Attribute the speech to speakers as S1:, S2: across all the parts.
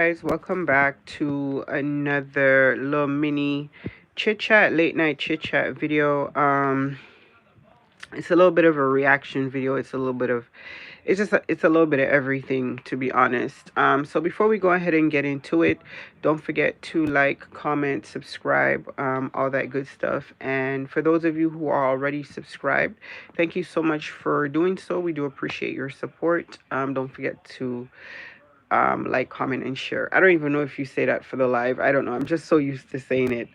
S1: Guys, welcome back to another little mini chit chat, late night chit chat video. It's a little bit of a reaction video. It's a little bit of everything, to be honest. So before we go ahead and get into it, don't forget to like, comment, subscribe, all that good stuff. And for those of you who are already subscribed, thank you so much for doing so. We do appreciate your support. Don't forget to like, comment, and share. I don't even know if you say that for the live. I don't know. I'm just so used to saying it.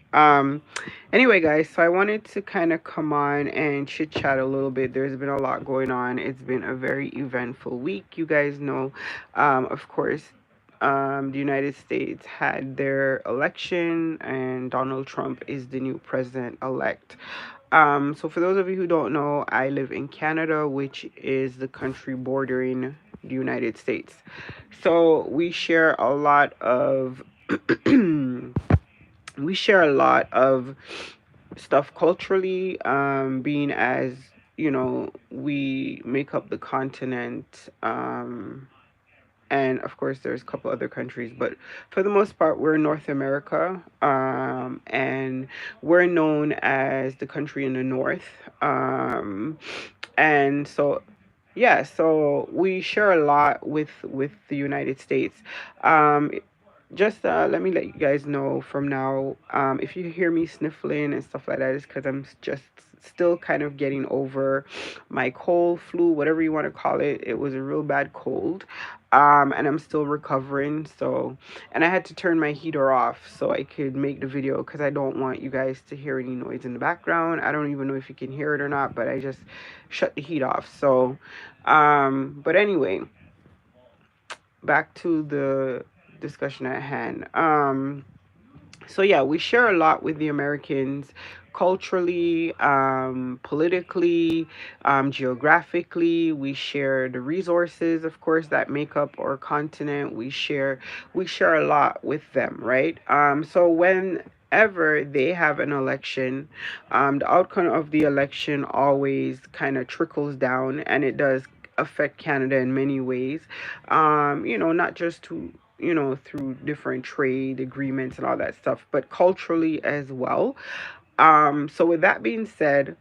S1: Anyway, guys, so I wanted to kind of come on and chit chat a little bit. There's been a lot going on. It's been a very eventful week. You guys know, of course, the United States had their election, and Donald Trump is the new president elect. So for those of you who don't know, I live in Canada, which is the country bordering the United States. So we share a lot of we share a lot of stuff culturally, being as we make up the continent. And of course there's a couple other countries, but for the most part we're in North America, and we're known as the country in the north. And so yeah, so we share a lot with the United States. um just let me let you guys know from now, if you hear me sniffling and stuff like that, it's because I'm just still kind of getting over my cold, flu, whatever you want to call it. It was a real bad cold, and I'm still recovering. So, and I had to turn my heater off so I could make the video because I don't want you guys to hear any noise in the background. I don't even know if you can hear it or not, but I just shut the heat off. So, but anyway, back to the discussion at hand. So yeah, we share a lot with the Americans, culturally, politically, geographically. We share the resources, of course, that make up our continent. We share a lot with them, right? So whenever they have an election, the outcome of the election always kind of trickles down, and it does affect Canada in many ways. Not just to through different trade agreements and all that stuff, but culturally as well. So with that being said,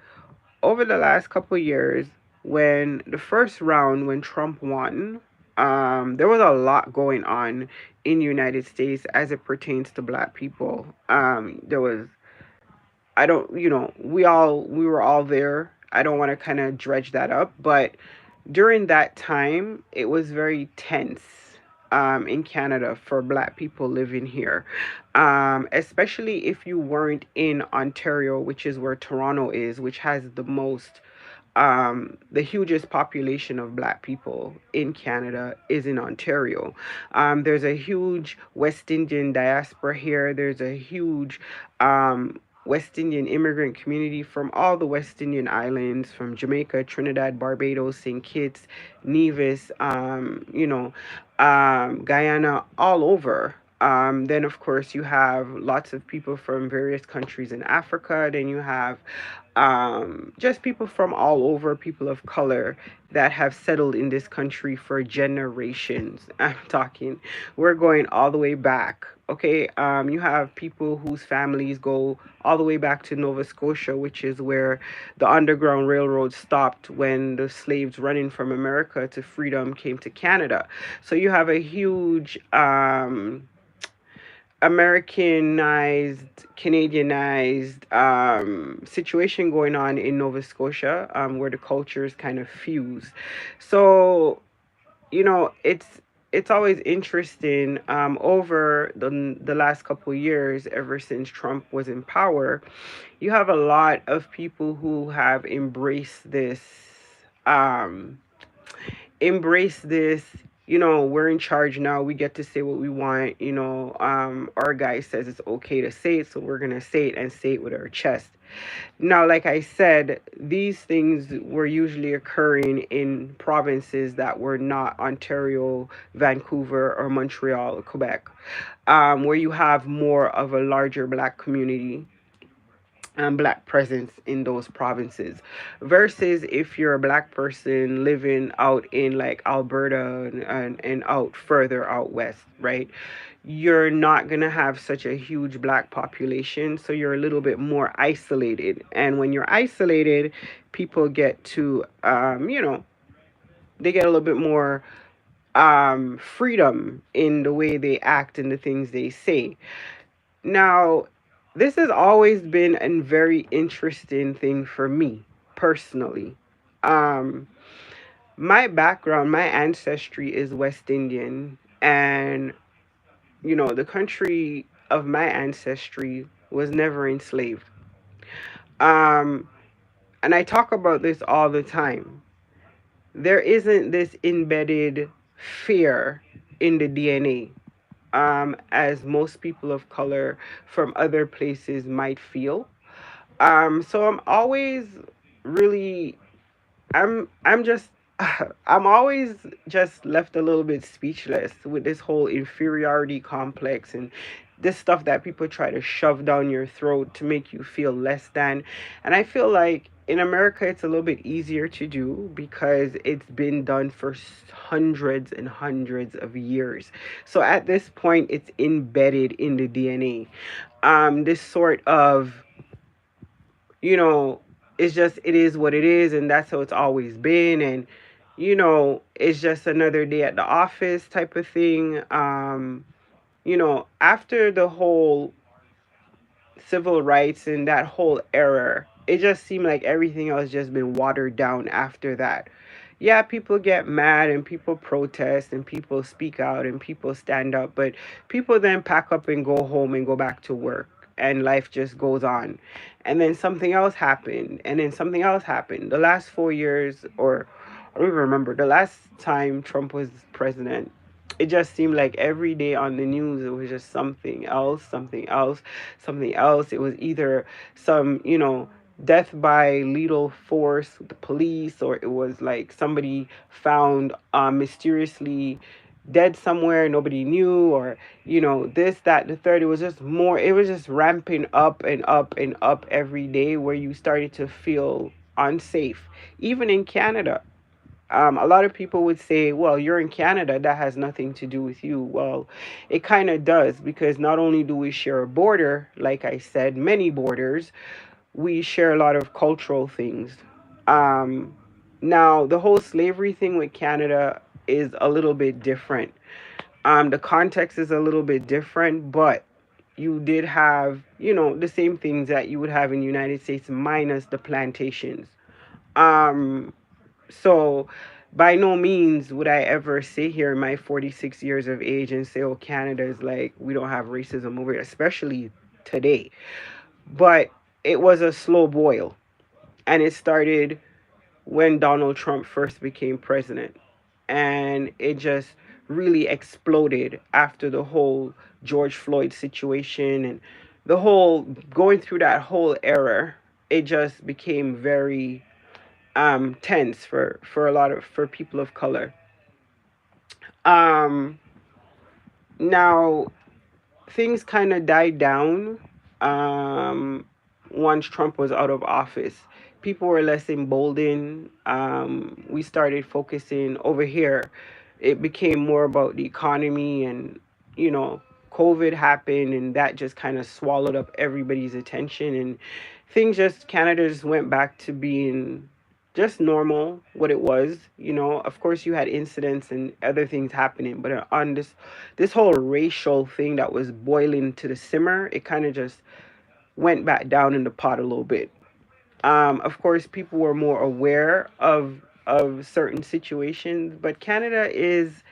S1: over the last couple of years, when the first round, when Trump won, there was a lot going on in the United States as it pertains to Black people. There was, I don't, we were all there. I don't want to kind of dredge that up, but during that time, it was very tense, in Canada for Black people living here, especially if you weren't in Ontario, which is where Toronto is, which has the hugest population of Black people in Canada is in Ontario. There's a huge West Indian diaspora here. There's a huge West Indian immigrant community from all the West Indian islands, from Jamaica, Trinidad, Barbados, St. Kitts, Nevis, Guyana, all over. Then, of course, you have lots of people from various countries in Africa. Then you have just people from all over, people of color that have settled in this country for generations. I'm talking, we're going all the way back. Okay, you have people whose families go all the way back to Nova Scotia, which is where the Underground Railroad stopped when the slaves running from America to freedom came to Canada. So you have a huge Americanized, Canadianized situation going on in Nova Scotia, where the cultures kind of fuse. So it's always interesting, over the last couple of years, ever since Trump was in power. You have a lot of people who have um, embrace this. We're in charge now, we get to say what we want. Our guy says it's okay to say it, so we're gonna say it, and say it with our chest. Now, like I said, these things were usually occurring in provinces that were not Ontario, Vancouver, or Montreal, or Quebec, where you have more of a larger Black community. black presence in those provinces, versus if you're a black person living out in like Alberta and out further out west, right? You're not going to have such a huge black population, so you're a little bit more isolated. And when you're isolated, people get to they get a little bit more freedom in the way they act and the things they say. Now, this has always been a very interesting thing for me personally. Um, my background, my ancestry is West Indian, and the country of my ancestry was never enslaved. Um, and I talk about this all the time. There isn't this embedded fear in the DNA, as most people of color from other places might feel. So I'm always really, I'm just, I'm always just left a little bit speechless with this whole inferiority complex and this stuff that people try to shove down your throat to make you feel less than. And I feel like in America, it's a little bit easier to do because it's been done for hundreds and hundreds of years. So at this point, it's embedded in the DNA. This sort of, you know, it's just, it is what it is, and that's how it's always been. And, it's just another day at the office type of thing. After the whole civil rights and that whole era, it just seemed like everything else just been watered down after that. Yeah, people get mad and people protest and people speak out and people stand up, but people then pack up and go home and go back to work and life just goes on. And then something else happened and then something else happened. The last 4 years, or I don't even remember, the last time Trump was president, it just seemed like every day on the news it was just something else, something else, something else. It was either some, death by lethal force with the police, or it was like somebody found mysteriously dead somewhere nobody knew, or this, that, the third. It was just more, it was just ramping up and up and up every day, where you started to feel unsafe, even in Canada. A lot of people would say, well, you're in Canada, that has nothing to do with you. Well, it kind of does, because not only do we share a border, like I said, many borders, we share a lot of cultural things. Um, Now, the whole slavery thing with Canada is a little bit different. The context is a little bit different, but you did have, the same things that you would have in the United States, minus the plantations. Um, so by no means would I ever sit here in my 46 years of age and say, oh, Canada is like, we don't have racism over here, especially today. But it was a slow boil. And it started when Donald Trump first became president. And it just really exploded after the whole George Floyd situation and the whole going through that whole era. It just became very tense for a lot of for people of color. Um, Now things kind of died down um, once Trump was out of office. People were less emboldened. We started focusing over here. It became more about the economy, and you know, COVID happened, and that just kind of swallowed up everybody's attention, and things just Canada just went back to being just normal what it was. Of course you had incidents and other things happening, but on this whole racial thing that was boiling to the simmer, it kind of just went back down in the pot a little bit. Of course, people were more aware of certain situations, but Canada is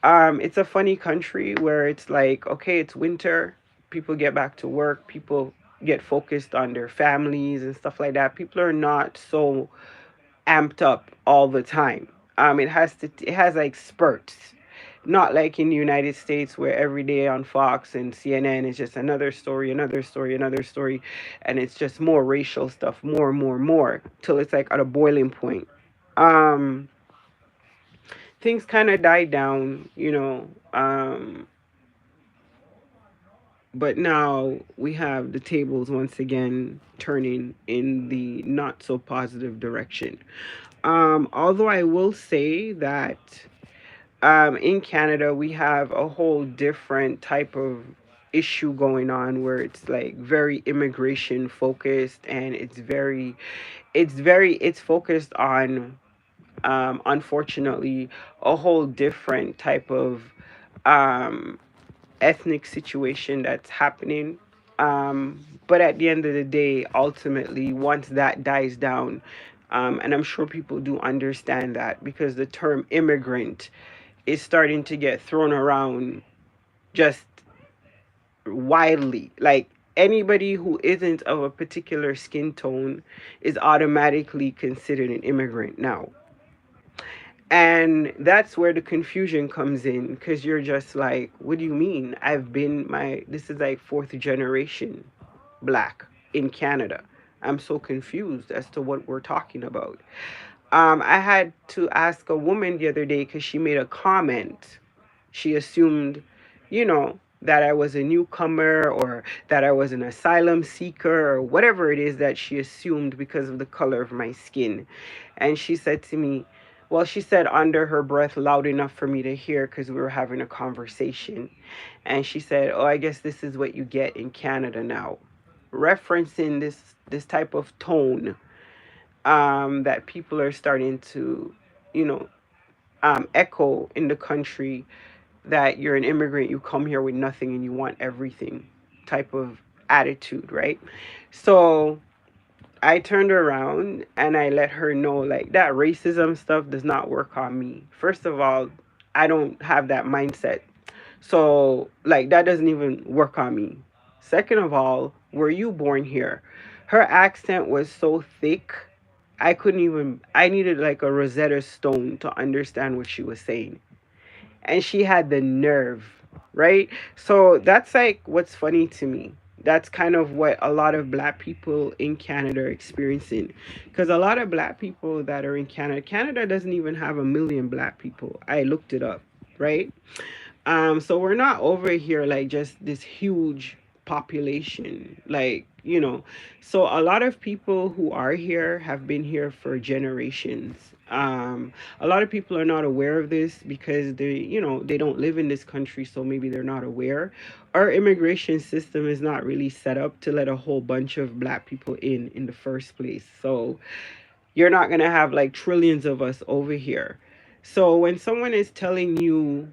S1: it's a funny country where it's like, okay, it's winter, people get back to work, people get focused on their families and stuff like that. People are not so amped up all the time. It has like spurts, not like in the United States where every day on Fox and CNN is just another story, another story, another story, and it's just more racial stuff, more and more and more, till it's like at a boiling point. Um, Things kind of died down. But now we have the tables once again turning in the not so positive direction. Although I will say that in Canada we have a whole different type of issue going on where it's like very immigration focused, and it's focused on unfortunately a whole different type of um, ethnic situation that's happening. But at the end of the day, ultimately, once that dies down, and I'm sure people do understand that because the term immigrant is starting to get thrown around just widely. Like anybody who isn't of a particular skin tone is automatically considered an immigrant now. And that's where the confusion comes in because you're just like, what do you mean? This is like fourth generation black in Canada. I'm so confused as to what we're talking about. I had to ask a woman the other day because she made a comment. She assumed, that I was a newcomer or that I was an asylum seeker or whatever it is that she assumed because of the color of my skin. And she said to me, well, she said under her breath, loud enough for me to hear because we were having a conversation. And she said, oh, I guess this is what you get in Canada now. Referencing this type of tone that people are starting to, you know, echo in the country, that you're an immigrant, you come here with nothing and you want everything type of attitude, right? So I turned around and I let her know like that racism stuff does not work on me. First of all, I don't have that mindset. So like that doesn't even work on me. Second of all, were you born here? Her accent was so thick, I needed like a Rosetta Stone to understand what she was saying. And she had the nerve, right? So that's like what's funny to me. That's kind of what a lot of black people in Canada are experiencing. Because a lot of black people that are in Canada, Canada doesn't even have a million black people. I looked it up, right? So we're not over here like just this huge population, like, so a lot of people who are here have been here for generations. A lot of people are not aware of this because they don't live in this country, so maybe they're not aware. Our immigration system is not really set up to let a whole bunch of black people in the first place. So you're not going to have like trillions of us over here. So when someone is telling you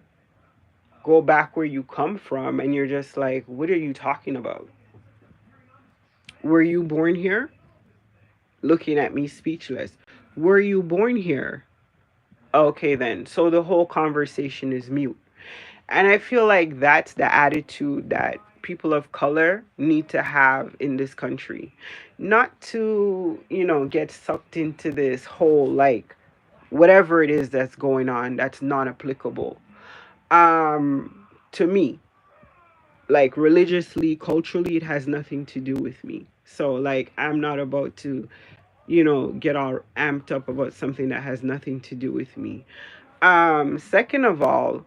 S1: go back where you come from and you're just like, what are you talking about? Were you born here? Looking at me speechless. Were you born here? Okay, then. So the whole conversation is mute. And I feel like that's the attitude that people of color need to have in this country. Not to, get sucked into this whole like whatever it is that's going on that's not applicable. To me, like religiously, culturally, it has nothing to do with me. So like I'm not about to, get all amped up about something that has nothing to do with me. Second of all,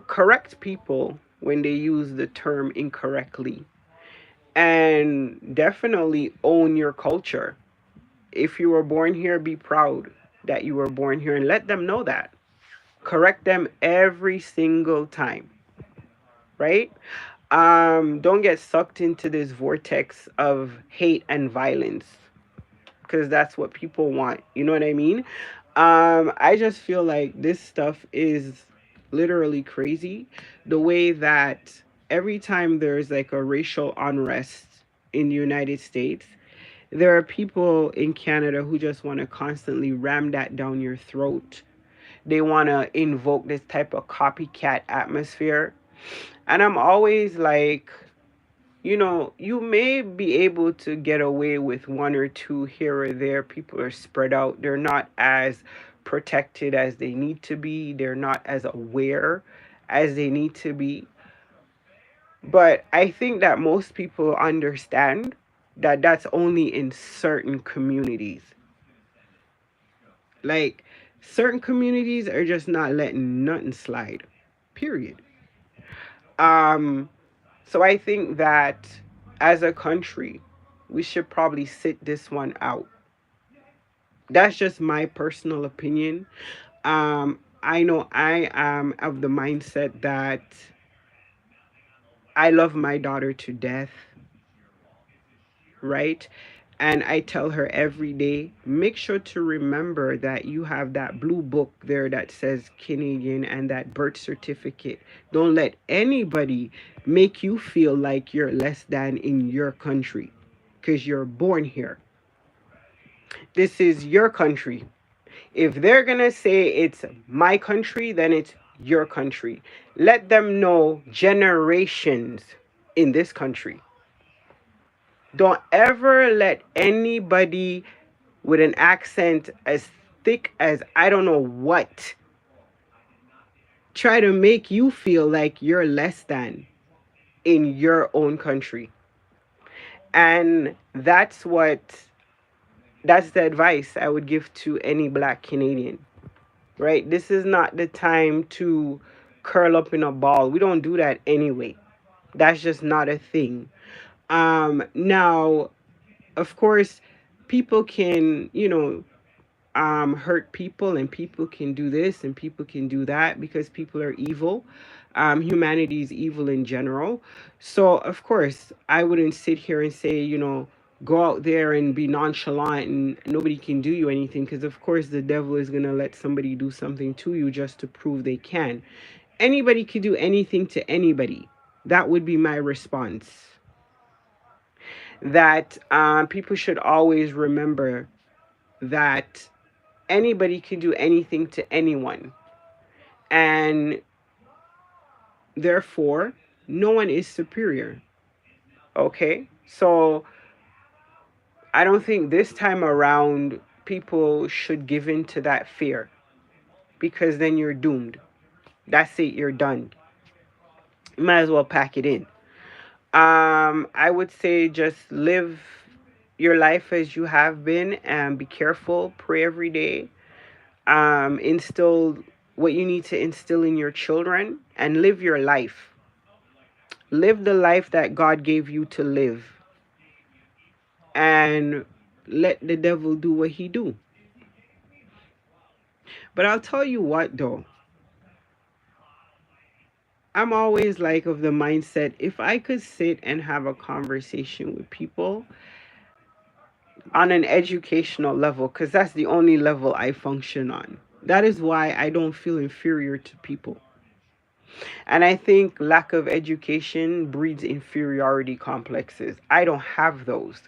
S1: correct people when they use the term incorrectly, and definitely own your culture. If you were born here, be proud that you were born here and let them know that. Correct them every single time, right? Don't get sucked into this vortex of hate and violence because that's what people want. You know what I mean? I just feel like this stuff is literally crazy. The way that every time there's like a racial unrest in the United States, there are people in Canada who just want to constantly ram that down your throat. They want to invoke this type of copycat atmosphere. And I'm always like, you may be able to get away with one or two here or there. People are spread out. They're not as protected as they need to be. They're not as aware as they need to be. But I think that most people understand that that's only in certain communities. Like, certain communities are just not letting nothing slide. Period. Um, So I think that as a country, we should probably sit this one out. That's just my personal opinion. I know I am of the mindset that I love my daughter to death, right? And I tell her every day, make sure to remember that you have that blue book there that says Canadian and that birth certificate. Don't let anybody make you feel like you're less than in your country because you're born here. This is your country. If they're going to say it's my country, then it's your country. Let them know generations in this country. Don't ever let anybody with an accent as thick as I don't know what try to make you feel like you're less than in your own country. And that's the advice I would give to any black Canadian, right? This is not the time to curl up in a ball. We don't do that anyway. That's just not a thing. Now, of course, people can, hurt people, and people can do this and people can do that because people are evil. Humanity is evil in general. So of course I wouldn't sit here and say, go out there and be nonchalant and nobody can do you anything, because of course the devil is going to let somebody do something to you just to prove they can. Anybody can do anything to anybody. That would be my response. That people should always remember that anybody can do anything to anyone. And therefore, no one is superior. Okay? So I don't think this time around people should give in to that fear, because then you're doomed. That's it, you're done. You might as well pack it in. I would say just live your life as you have been and be careful, pray every day, instill what you need to instill in your children, and live your life. Live the life that God gave you to live, and let the devil do what he do. But I'll tell you what though, I'm always like of the mindset, if I could sit and have a conversation with people on an educational level, because that's the only level I function on. That is why I don't feel inferior to people. And I think lack of education breeds inferiority complexes. I don't have those.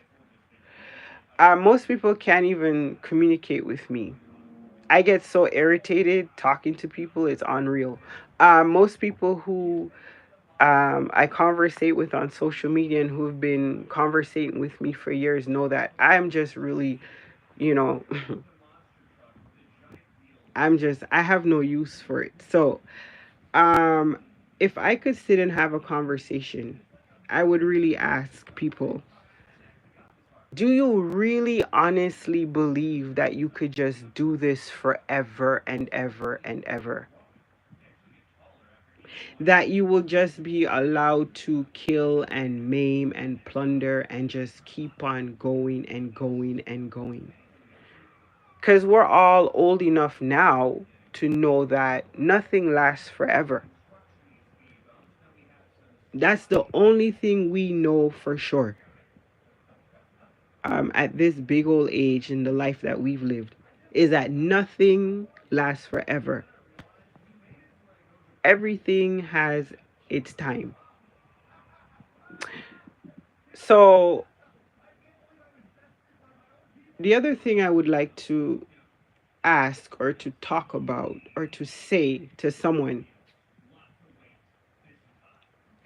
S1: Most people can't even communicate with me. I get so irritated talking to people, it's unreal. Most people who I conversate with on social media and who've been conversating with me for years know that I'm just really, you know, I have no use for it. So, um, if I could sit and have a conversation, I would really ask people, do you really honestly believe that you could just do this forever and ever and ever? That you will just be allowed to kill and maim and plunder and just keep on going and going and going? Because we're all old enough now to know that nothing lasts forever. That's the only thing we know for sure. At this big old age in the life that we've lived, is that nothing lasts forever. Everything has its time. So the other thing I would like to ask or to talk about or to say to someone,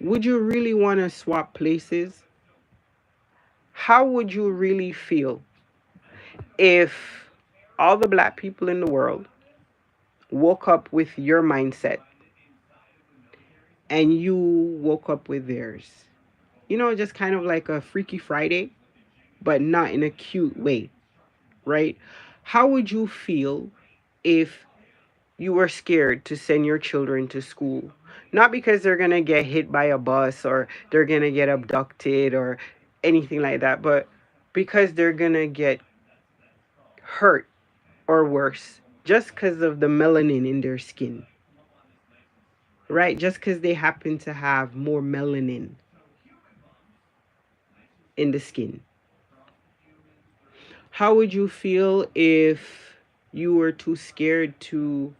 S1: would you really want to swap places? How would you really feel if all the black people in the world woke up with your mindset and you woke up with theirs? Just kind of like a Freaky Friday, but not in a cute way, right? How would you feel if you were scared to send your children to school? Not because they're going to get hit by a bus or they're going to get abducted or anything like that, but because they're going to get hurt or worse just because of the melanin in their skin, right? Just because they happen to have more melanin in the skin. How would you feel if you were too scared to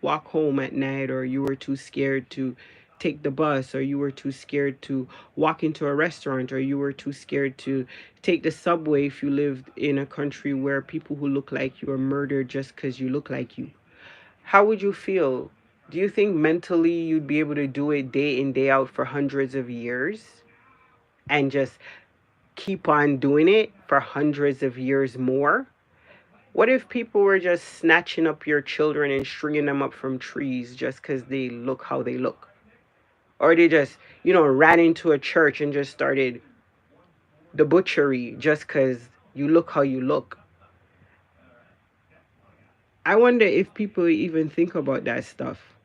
S1: walk home at night, or you were too scared to take the bus, or you were too scared to walk into a restaurant, or you were too scared to take the subway if you lived in a country where people who look like you are murdered just because you look like you? How would you feel? Do you think mentally you'd be able to do it day in, day out for hundreds of years and just keep on doing it for hundreds of years more? What if people were just snatching up your children and stringing them up from trees just because they look how they look? Or they just, ran into a church and just started the butchery just because you look how you look? I wonder if people even think about that stuff.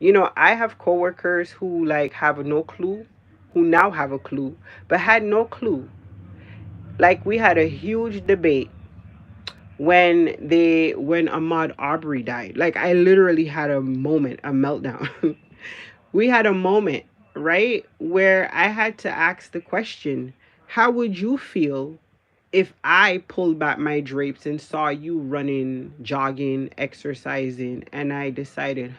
S1: I have coworkers who like have no clue, who now have a clue, but had no clue. Like we had a huge debate when Ahmaud Arbery died. Like I literally had a moment, a meltdown. We had a moment, right, where I had to ask the question, how would you feel if I pulled back my drapes and saw you running, jogging, exercising, and I decided,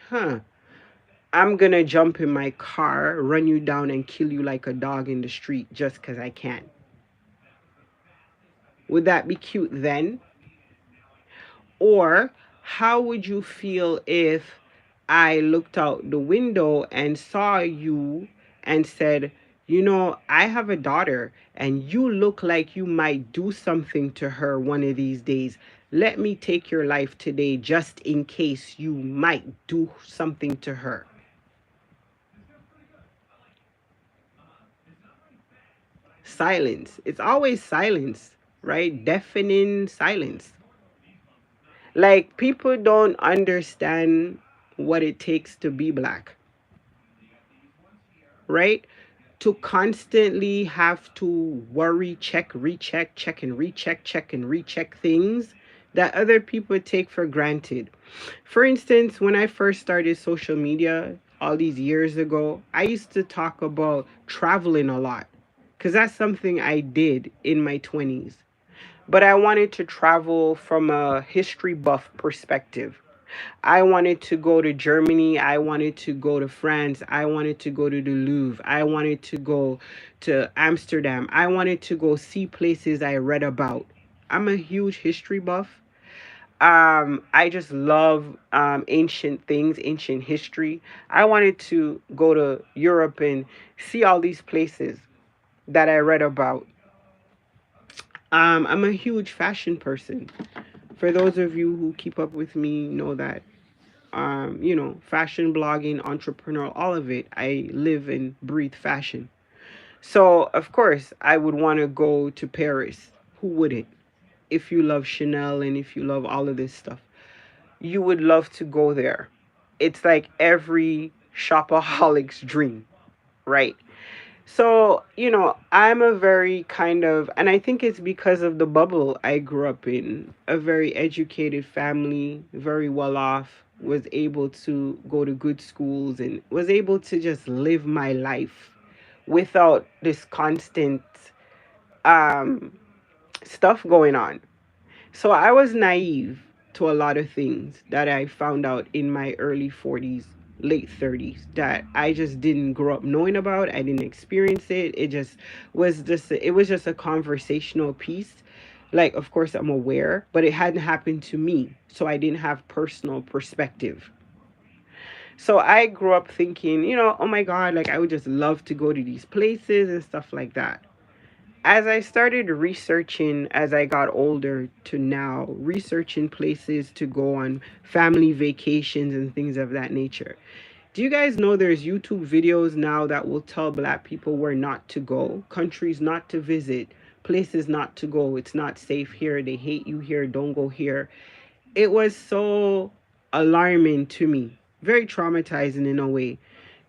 S1: I'm gonna jump in my car, run you down, and kill you like a dog in the street just because I can? Would that be cute then? Or how would you feel if I looked out the window and saw you and said, I have a daughter and you look like you might do something to her one of these days. Let me take your life today just in case you might do something to her. Silence. It's always silence, right? Deafening silence. Like people don't understand what it takes to be black, right? To constantly have to worry, check, recheck, check and recheck, check and recheck things that other people take for granted. For instance, when I first started social media all these years ago, I used to talk about traveling a lot because that's something I did in my 20s. But I wanted to travel from a history buff perspective. I wanted to go to Germany. I wanted to go to France. I wanted to go to the Louvre. I wanted to go to Amsterdam. I wanted to go see places I read about. I'm a huge history buff. I just love ancient things, ancient history. I wanted to go to Europe and see all these places that I read about. I'm a huge fashion person. For those of you who keep up with me, know that fashion blogging, entrepreneur, all of it. I live and breathe fashion. So, of course, I would want to go to Paris. Who wouldn't? If you love Chanel and if you love all of this stuff, you would love to go there. It's like every shopaholic's dream, right? So, I'm a very kind of, and I think it's because of the bubble I grew up in, a very educated family, very well off, was able to go to good schools and was able to just live my life without this constant um, stuff going on. So I was naive to a lot of things that I found out in my early 40s, late 30s, that I just didn't grow up knowing about. I didn't experience it. It was just a conversational piece. Like, of course, I'm aware, but it hadn't happened to me. So I didn't have personal perspective. So I grew up thinking, oh my God, like I would just love to go to these places and stuff like that. As I started researching as I got older to now, researching places to go on family vacations and things of that nature. Do you guys know there's YouTube videos now that will tell black people where not to go, countries not to visit, places not to go? It's not safe here. They hate you here. Don't go here. It was so alarming to me, very traumatizing in a way,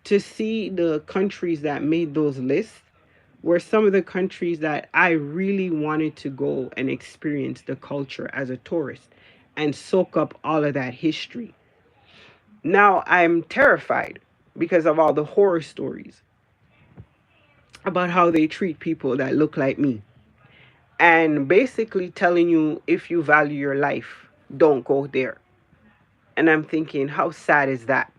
S1: to see the countries that made those lists were some of the countries that I really wanted to go and experience the culture as a tourist and soak up all of that history. Now I'm terrified because of all the horror stories about how they treat people that look like me, and basically telling you, if you value your life, don't go there. And I'm thinking, how sad is that?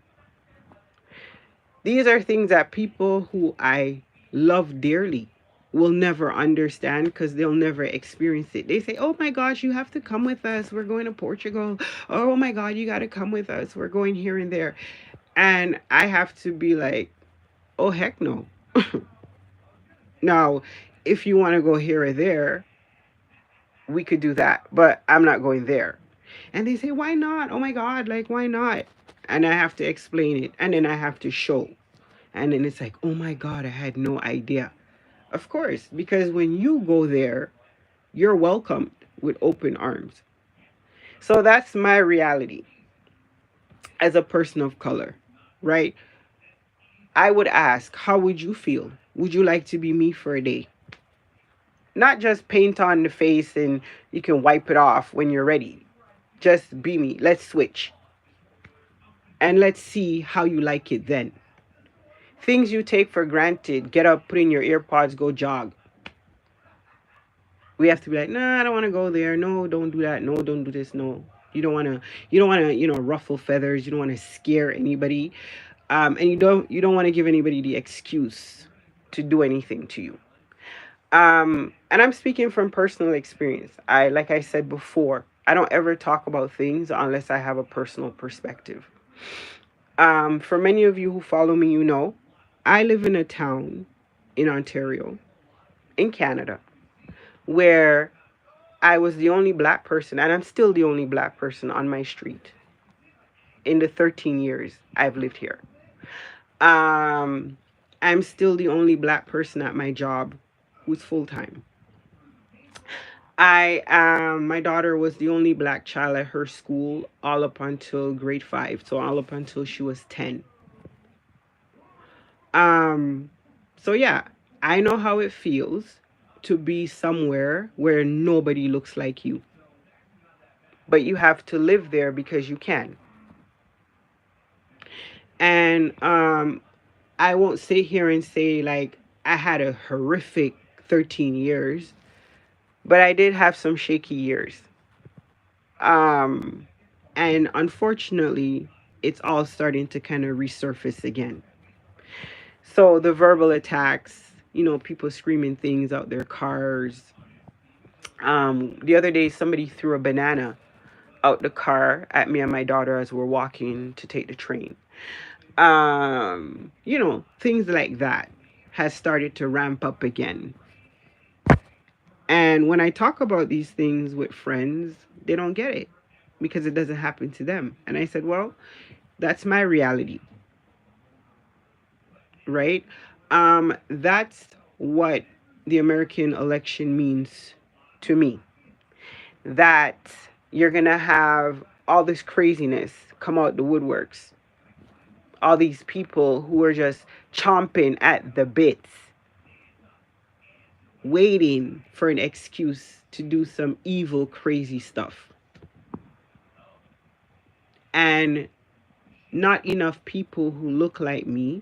S1: These are things that people who I love dearly will never understand because they'll never experience it. They say, oh my gosh, you have to come with us. We're going to Portugal. Oh my God, you got to come with us. We're going here and there. And I have to be like, oh, heck no. Now, if you want to go here or there, we could do that, but I'm not going there. And they say, why not? Oh my God, like, why not? And I have to explain it. And then I have to show. And then it's like, oh my God, I had no idea. Of course, because when you go there, you're welcomed with open arms. So that's my reality as a person of color, right? I would ask, how would you feel? Would you like to be me for a day? Not just paint on the face and you can wipe it off when you're ready. Just be me. Let's switch. And let's see how you like it then. Things you take for granted, get up, put in your earpods, go jog. We have to be like, nah, I don't want to go there. No, don't do that. No, don't do this. No. You don't want to, ruffle feathers. You don't want to scare anybody. And you don't want to give anybody the excuse to do anything to you. And I'm speaking from personal experience. Like I said before, I don't ever talk about things unless I have a personal perspective. For many of you who follow me, I live in a town in Ontario, in Canada, where I was the only black person, and I'm still the only black person on my street in the 13 years I've lived here. I'm still the only black person at my job who's full time. My daughter was the only black child at her school all up until grade 5, so all up until she was 10. Um, so yeah, I know how it feels to be somewhere where nobody looks like you, but you have to live there because you can. And I won't sit here and say like I had a horrific 13 years, but I did have some shaky years. Um, and unfortunately, it's all starting to kind of resurface again. So the verbal attacks, people screaming things out their cars. The other day, somebody threw a banana out the car at me and my daughter as we're walking to take the train. Things like that has started to ramp up again. And when I talk about these things with friends, they don't get it because it doesn't happen to them. And I said, well, that's my reality, right? That's what the American election means to me. That you're going to have all this craziness come out the woodworks. All these people who are just chomping at the bits, waiting for an excuse to do some evil, crazy stuff. And not enough people who look like me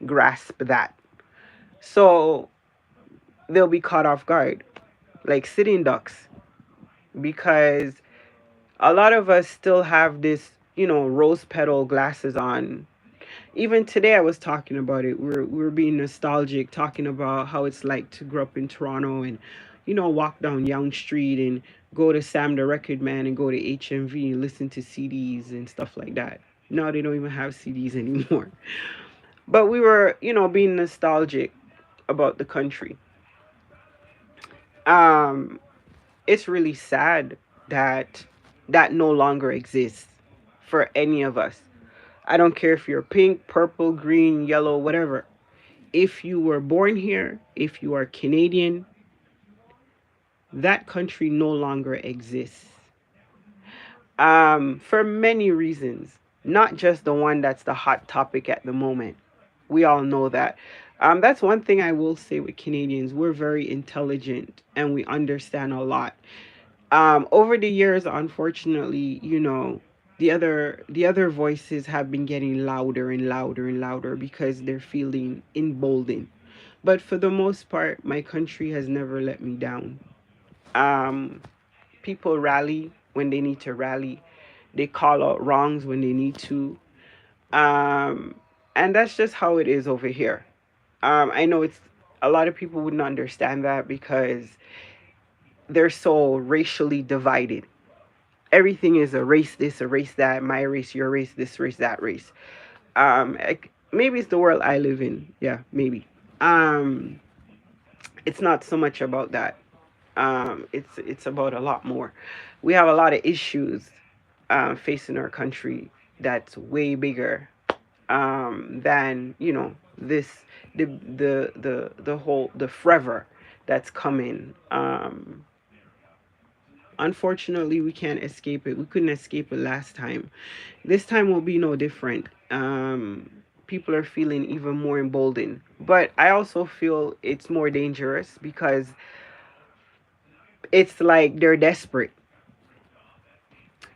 S1: grasp that. So they'll be caught off guard, like sitting ducks, because a lot of us still have this, rose petal glasses on. Even today, I was talking about it. We're being nostalgic, talking about how it's like to grow up in Toronto and, walk down Yonge Street and go to Sam the Record Man and go to HMV and listen to CDs and stuff like that. Now they don't even have CDs anymore. But we were, being nostalgic about the country. Um, it's really sad that that no longer exists for any of us. I don't care if you're pink, purple, green, yellow, whatever. If you were born here, if you are Canadian, that country no longer exists. For many reasons. not just the one that's the hot topic at the moment. We all know that. That's one thing I will say with Canadians. We're very intelligent and we understand a lot. Over the years, unfortunately, the other voices have been getting louder and louder and louder because they're feeling emboldened. But for the most part, my country has never let me down. Um, People rally when they need to rally. They call out wrongs when they need to. Um, and that's just how it is over here. I know it's a lot of people wouldn't understand that because they're so racially divided. Everything is a race this, a race that, my race, your race, this race, that race. Maybe it's the world I live in. Yeah, maybe. Um, it's not so much about that. It's about a lot more. We have a lot of issues facing our country that's way bigger than this the whole the forever that's coming. Unfortunately, we can't escape it. We couldn't escape it last time. This time will be no different. People are feeling even more emboldened, but I also feel it's more dangerous because it's like they're desperate.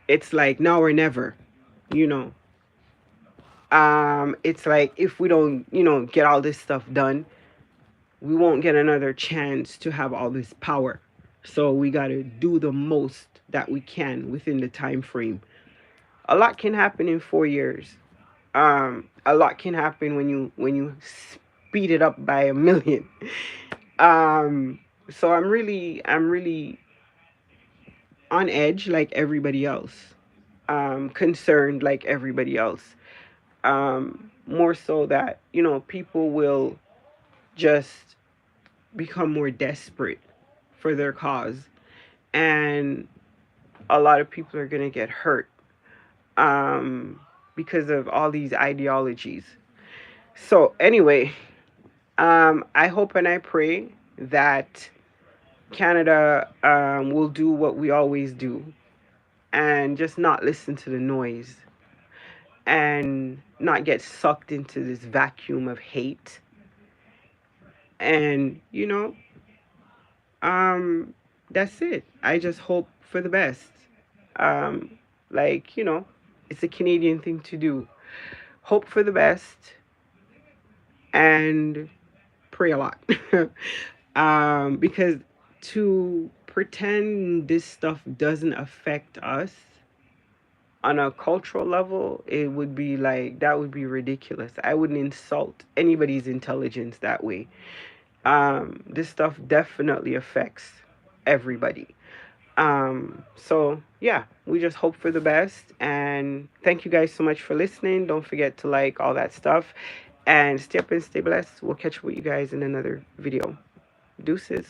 S1: It's like now or never, you know. It's like if we don't, get all this stuff done, we won't get another chance to have all this power. So we got to do the most that we can within the time frame. A lot can happen in 4 years. A lot can happen when you speed it up by a million. So I'm really on edge like everybody else. Concerned like everybody else. More so that, people will just become more desperate for their cause, and a lot of people are going to get hurt um, because of all these ideologies. So, anyway, I hope and I pray that Canada will do what we always do and just not listen to the noise and not get sucked into this vacuum of hate. And, um, that's it. I just hope for the best. Um, like, it's a Canadian thing to do. Hope for the best and pray a lot. Because to pretend this stuff doesn't affect us on a cultural level, it would be like, that would be ridiculous. I wouldn't insult anybody's intelligence that way. This stuff definitely affects everybody. So yeah, we just hope for the best, and thank you guys so much for listening. Don't forget to like all that stuff and stay up and stay blessed. We'll catch up with you guys in another video. Deuces.